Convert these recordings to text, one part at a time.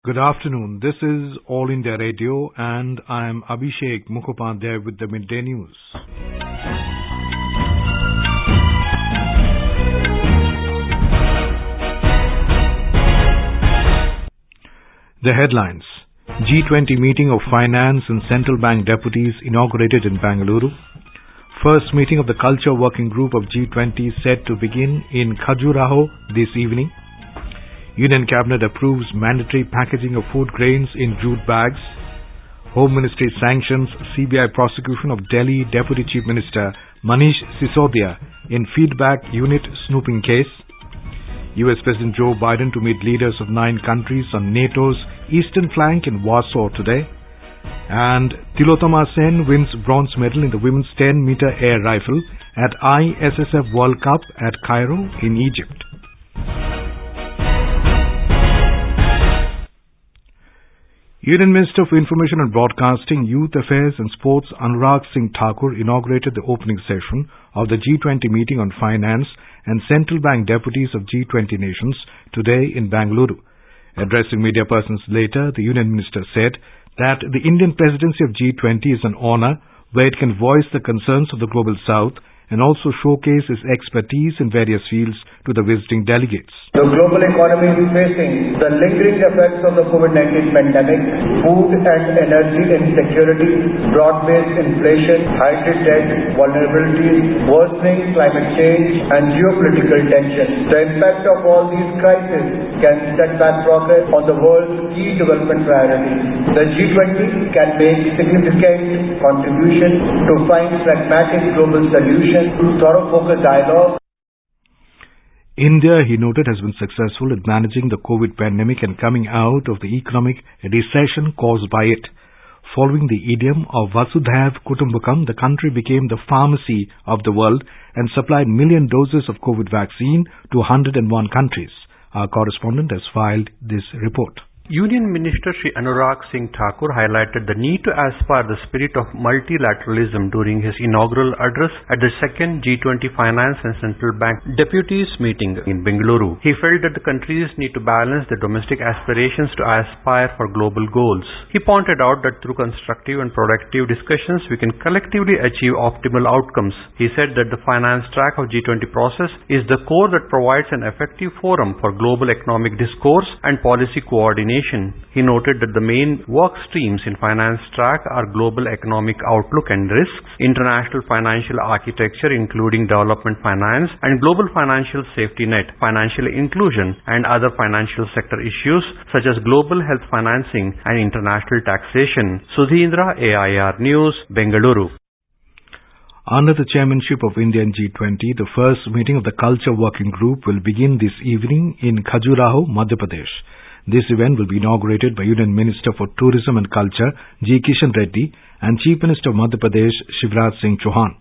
Good afternoon. This is All India Radio and I am Abhishek Mukhopadhyay with the Midday News. The headlines. G20 meeting of finance and central bank deputies inaugurated in Bengaluru. First meeting of the Culture Working Group of G20 set to begin in Khajuraho this evening. Union Cabinet approves mandatory packaging of food grains in jute bags. Home Ministry sanctions CBI prosecution of Delhi Deputy Chief Minister Manish Sisodia in feedback unit snooping case. US President Joe Biden to meet leaders of 9 countries on NATO's eastern flank in Warsaw today. And Tilotama Sen wins bronze medal in the women's 10-meter air rifle at ISSF World Cup at Cairo in Egypt. Union Minister for Information and Broadcasting, Youth Affairs and Sports Anurag Singh Thakur inaugurated the opening session of the G20 meeting on finance and central bank deputies of G20 nations today in Bengaluru. Addressing media persons later, the Union Minister said that the Indian presidency of G20 is an honor where it can voice the concerns of the Global South and also showcase its expertise in various fields to the visiting delegates. The global economy is facing the lingering effects of the COVID-19 pandemic, food and energy insecurity, broad-based inflation, heightened debt, vulnerabilities, worsening climate change and geopolitical tensions. The impact of all these crises can set back progress on the world's key development priorities. The G20 can make significant contribution to find pragmatic global solutions through thorough focused dialogue. India, he noted, has been successful in managing the COVID pandemic and coming out of the economic recession caused by it. Following the idiom of Vasudhaiv Kutumbakam, the country became the pharmacy of the world and supplied million doses of COVID vaccine to 101 countries. Our correspondent has filed this report. Union Minister Shri Anurag Singh Thakur highlighted the need to aspire the spirit of multilateralism during his inaugural address at the second G20 Finance and Central Bank Deputies meeting in Bengaluru. He felt that the countries need to balance their domestic aspirations to aspire for global goals. He pointed out that through constructive and productive discussions, we can collectively achieve optimal outcomes. He said that the finance track of G20 process is the core that provides an effective forum for global economic discourse and policy coordination. He noted that the main work streams in finance track are global economic outlook and risks, international financial architecture including development finance and global financial safety net, financial inclusion and other financial sector issues such as global health financing and international taxation. Sudhindra, AIR News, Bengaluru. Under the chairmanship of India in G20, the first meeting of the Culture Working Group will begin this evening in Khajuraho, Madhya Pradesh. This event will be inaugurated by Union Minister for Tourism and Culture, G. Kishan Reddy, and Chief Minister of Madhya Pradesh, Shivraj Singh Chauhan.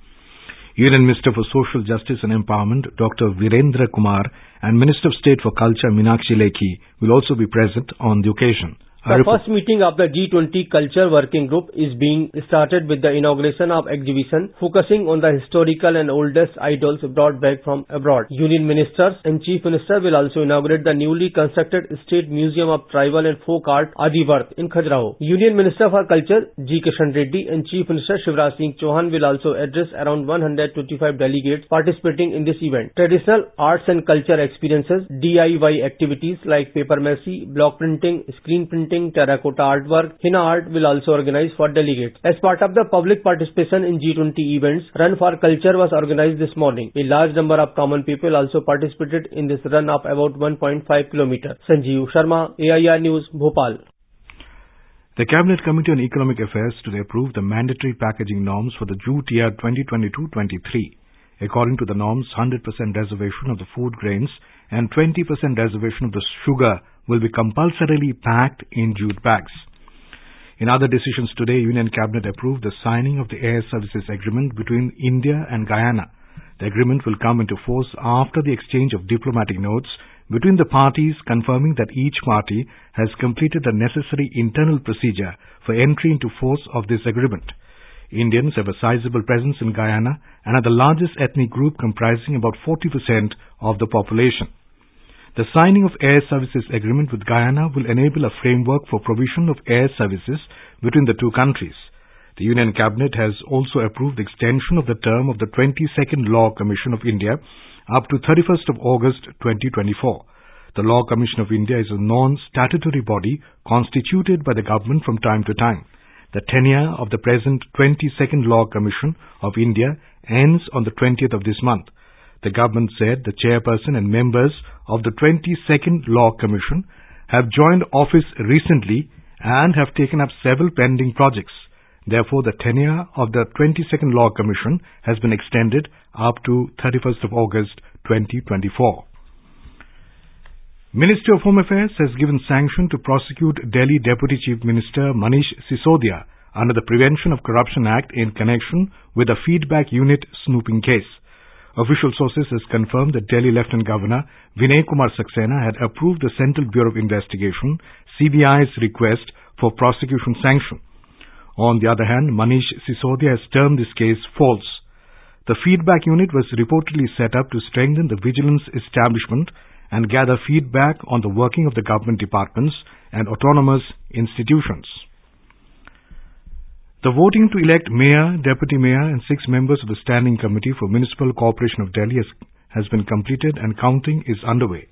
Union Minister for Social Justice and Empowerment, Dr. Virendra Kumar, and Minister of State for Culture, Meenakshi Lekhi, will also be present on the occasion. The first meeting of the G20 Culture Working Group is being started with the inauguration of exhibition focusing on the historical and oldest idols brought back from abroad. Union Ministers and Chief Minister will also inaugurate the newly constructed State Museum of Tribal and Folk Art Adivarth in Khajuraho. Union Minister for Culture G. Kishan Reddy and Chief Minister Shivraj Singh Chauhan will also address around 125 delegates participating in this event. Traditional arts and culture experiences, DIY activities like paper mache, block printing, screen printing, terracotta artwork, henna art will also organize for delegates. As part of the public participation in G20 events, Run for Culture was organized this morning. A large number of common people also participated in this run of about 1.5 km. Sanjeev Sharma, AIR News, Bhopal. The Cabinet Committee on Economic Affairs today approved the mandatory packaging norms for the jute year 2022-23. According to the norms, 100% reservation of the food grains and 20% reservation of the sugar will be compulsorily packed in jute bags. In other decisions today, Union Cabinet approved the signing of the Air Services Agreement between India and Guyana. The agreement will come into force after the exchange of diplomatic notes between the parties confirming that each party has completed the necessary internal procedure for entry into force of this agreement. Indians have a sizable presence in Guyana and are the largest ethnic group comprising about 40% of the population. The signing of air services agreement with Guyana will enable a framework for provision of air services between the two countries. The Union Cabinet has also approved the extension of the term of the 22nd Law Commission of India up to 31st of August 2024. The Law Commission of India is a non-statutory body constituted by the government from time to time. The tenure of the present 22nd Law Commission of India ends on the 20th of this month. The government said the chairperson and members of the 22nd Law Commission have joined office recently and have taken up several pending projects. Therefore, the tenure of the 22nd Law Commission has been extended up to 31st of August 2024. Ministry of Home Affairs has given sanction to prosecute Delhi Deputy Chief Minister Manish Sisodia under the Prevention of Corruption Act in connection with a feedback unit snooping case. Official sources has confirmed that Delhi Lieutenant Governor Vinay Kumar Saxena had approved the Central Bureau of Investigation (CBI's) request for prosecution sanction. On the other hand, Manish Sisodia has termed this case false. The feedback unit was reportedly set up to strengthen the vigilance establishment and gather feedback on the working of the government departments and autonomous institutions. The voting to elect Mayor, Deputy Mayor and 6 members of the Standing Committee for Municipal Corporation of Delhi has been completed and counting is underway.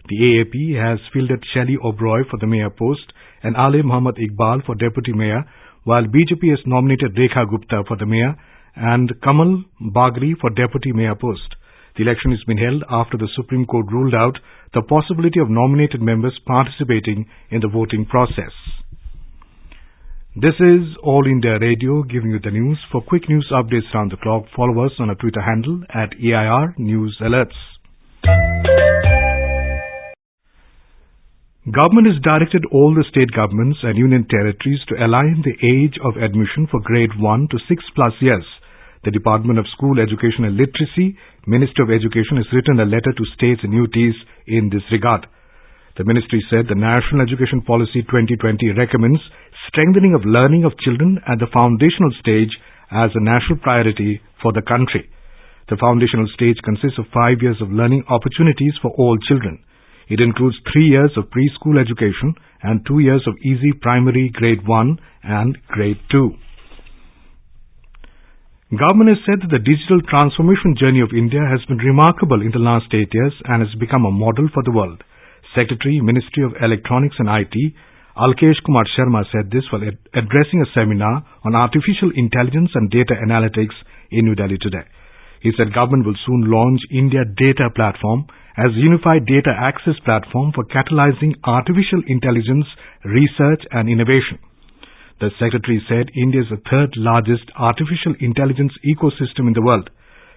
The AAP has fielded Shelley Oberoi for the Mayor post and Ali Muhammad Iqbal for Deputy Mayor, while BJP has nominated Rekha Gupta for the Mayor and Kamal Bagri for Deputy Mayor post. The election has been held after the Supreme Court ruled out the possibility of nominated members participating in the voting process. This is All India Radio giving you the news. For quick news updates round the clock, follow us on our Twitter handle @AIR News Alerts. Government has directed all the state governments and union territories to align the age of admission for grade 1 to 6+ years. The Department of School Education and Literacy, Ministry of Education, has written a letter to states and UTs in this regard. The ministry said the National Education Policy 2020 recommends strengthening of learning of children at the foundational stage as a national priority for the country. The foundational stage consists of 5 years of learning opportunities for all children. It includes 3 years of preschool education and 2 years of easy primary grade 1 and grade 2. Government has said that the digital transformation journey of India has been remarkable in the last 8 years and has become a model for the world. Secretary, Ministry of Electronics and IT, Alkesh Kumar Sharma said this while addressing a seminar on artificial intelligence and data analytics in New Delhi today. He said government will soon launch India Data Platform as a unified data access platform for catalyzing artificial intelligence research and innovation. The Secretary said India is the 3rd largest artificial intelligence ecosystem in the world.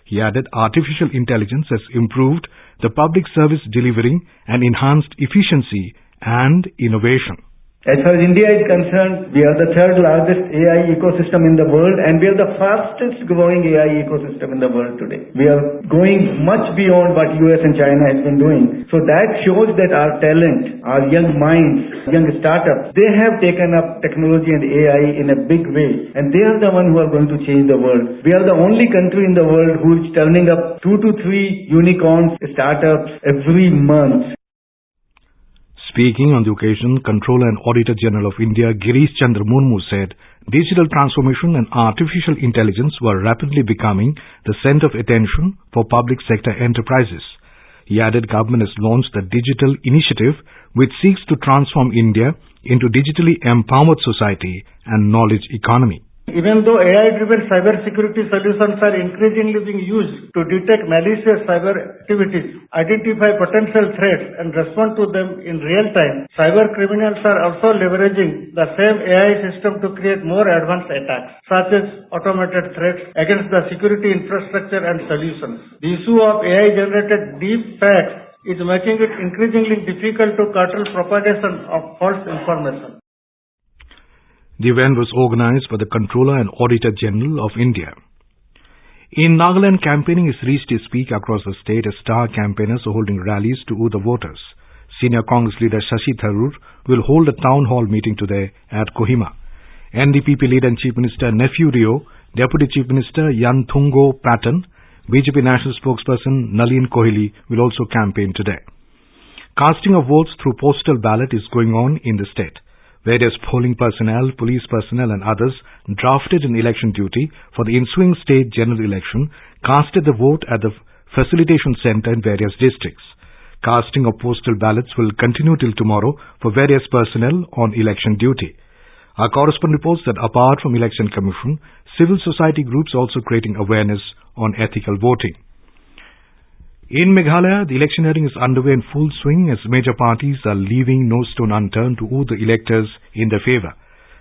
He added artificial intelligence has improved the public service delivery and enhanced efficiency and innovation. As far as India is concerned, we are the 3rd largest AI ecosystem in the world and we are the fastest growing AI ecosystem in the world today. We are going much beyond what US and China has been doing. So that shows that our talent, our young minds, young startups, they have taken up technology and AI in a big way and they are the ones who are going to change the world. We are the only country in the world who is turning up 2 to 3 unicorns startups every month. Speaking on the occasion, Controller and Auditor General of India Girish Chandra Murmu said digital transformation and artificial intelligence were rapidly becoming the center of attention for public sector enterprises. He added government has launched the Digital Initiative which seeks to transform India into digitally empowered society and knowledge economy. Even though AI-driven cybersecurity solutions are increasingly being used to detect malicious cyber activities, identify potential threats and respond to them in real time, cyber criminals are also leveraging the same AI system to create more advanced attacks, such as automated threats against the security infrastructure and solutions. The issue of AI-generated deep fakes is making it increasingly difficult to curtail propagation of false information. The event was organized by the Controller and Auditor General of India. In Nagaland, campaigning has reached its peak across the state as star campaigners are holding rallies to woo the voters. Senior Congress leader Shashi Tharoor will hold a town hall meeting today at Kohima. NDPP leader and Chief Minister Nephew Rio, Deputy Chief Minister Yanthungo Patton, BJP National Spokesperson Nalin Kohli will also campaign today. Casting of votes through postal ballot is going on in the state. Various polling personnel, police personnel and others drafted in election duty for the ensuing state general election casted the vote at the facilitation center in various districts. Casting of postal ballots will continue till tomorrow for various personnel on election duty. Our correspondent reports that apart from Election Commission, civil society groups are also creating awareness on ethical voting. In Meghalaya, the electioneering is underway in full swing as major parties are leaving no stone unturned to woo the electors in their favour.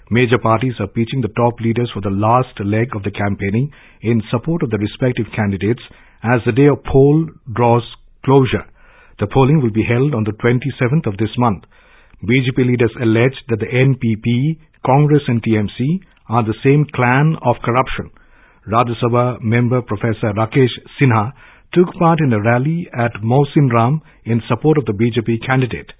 Major parties are pitching the top leaders for the last leg of the campaigning in support of the respective candidates as the day of poll draws closure. The polling will be held on the 27th of this month. BJP leaders alleged that the NPP, Congress and TMC are the same clan of corruption. Rajya Sabha member Professor Rakesh Sinha took part in a rally at Mohsin Ram in support of the BJP candidate.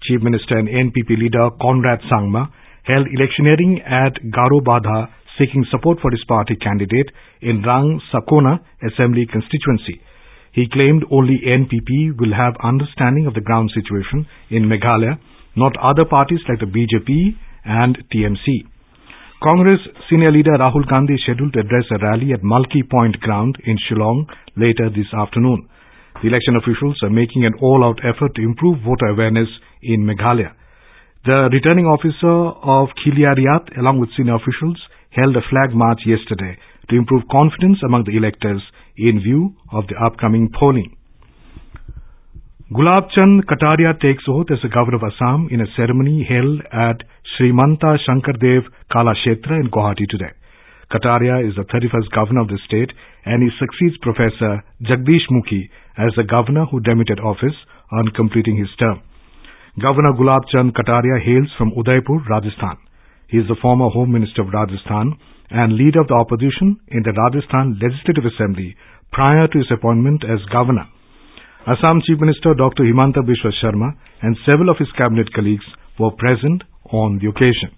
Chief Minister and NPP leader Conrad Sangma held electioneering at Garo Badha seeking support for his party candidate in Rang Sakona Assembly constituency. He claimed only NPP will have understanding of the ground situation in Meghalaya, not other parties like the BJP and TMC. Congress senior leader Rahul Gandhi is scheduled to address a rally at Mulki Point ground in Shillong later this afternoon. The election officials are making an all-out effort to improve voter awareness in Meghalaya. The returning officer of Khiliariyat along with senior officials held a flag march yesterday to improve confidence among the electors in view of the upcoming polling. Gulab Chand Kataria takes oath as the governor of Assam in a ceremony held at Srimanta Shankardev Kalakshetra in Guwahati today. Kataria is the 31st governor of the state and he succeeds Professor Jagdish Mukhi as the governor who demitted office on completing his term. Governor Gulab Chand Kataria hails from Udaipur, Rajasthan. He is the former Home Minister of Rajasthan and leader of the opposition in the Rajasthan Legislative Assembly prior to his appointment as governor. Assam Chief Minister Dr. Himanta Biswa Sharma and several of his cabinet colleagues were present on the occasion.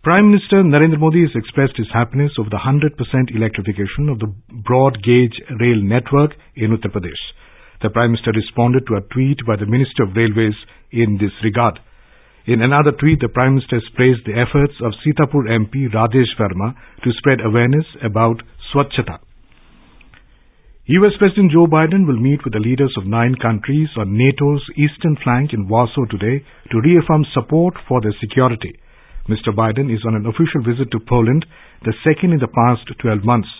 Prime Minister Narendra Modi has expressed his happiness over the 100% electrification of the broad gauge rail network in Uttar Pradesh. The Prime Minister responded to a tweet by the Minister of Railways in this regard. In another tweet, the Prime Minister has praised the efforts of Sitapur MP Rajesh Verma to spread awareness about Swachhata. US President Joe Biden will meet with the leaders of 9 countries on NATO's eastern flank in Warsaw today to reaffirm support for their security. Mr. Biden is on an official visit to Poland, the second in the past 12 months.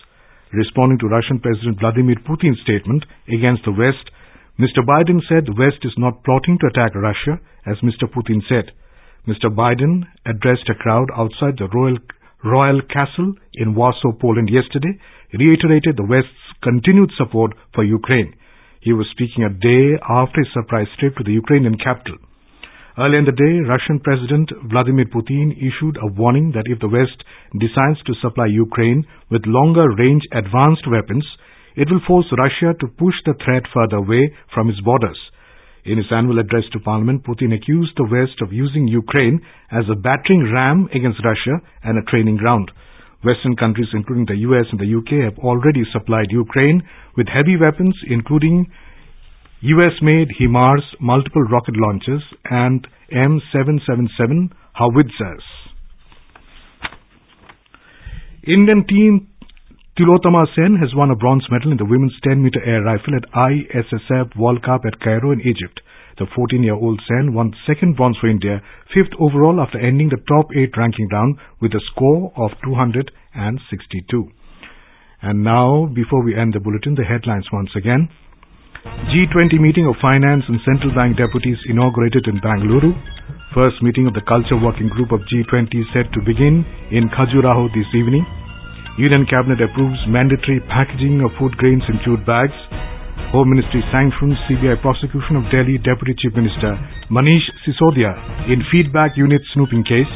Responding to Russian President Vladimir Putin's statement against the West, Mr. Biden said the West is not plotting to attack Russia, as Mr. Putin said. Mr. Biden addressed a crowd outside the Royal Castle in Warsaw, Poland yesterday, reiterated the West's continued support for Ukraine. He was speaking a day after his surprise trip to the Ukrainian capital. Earlier in the day, Russian President Vladimir Putin issued a warning that if the West decides to supply Ukraine with longer-range advanced weapons, it will force Russia to push the threat further away from its borders. In his annual address to Parliament, Putin accused the West of using Ukraine as a battering ram against Russia and a training ground. Western countries, including the US and the UK, have already supplied Ukraine with heavy weapons, including US-made HIMARS multiple rocket launchers and M777 howitzers. Indian team Tilotama Sen has won a bronze medal in the women's 10-meter air rifle at ISSF World Cup at Cairo in Egypt. The 14-year-old Sen won second bronze for India, 5th overall after ending the top 8 ranking round with a score of 262. And now, before we end the bulletin, the headlines once again. G20 meeting of finance and central bank deputies inaugurated in Bangalore. First meeting of the culture working group of G20 set to begin in Khajuraho this evening. Union Cabinet approves mandatory packaging of food grains in jute bags. Home Ministry sanctions CBI prosecution of Delhi Deputy Chief Minister Manish Sisodia in feedback unit snooping case.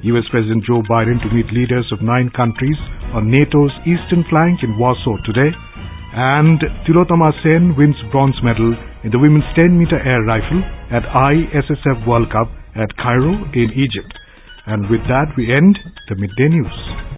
US President Joe Biden to meet leaders of 9 countries on NATO's eastern flank in Warsaw today. And Tilotama Sen wins bronze medal in the women's 10-meter air rifle at ISSF World Cup at Cairo in Egypt. And with that, we end the Midday News.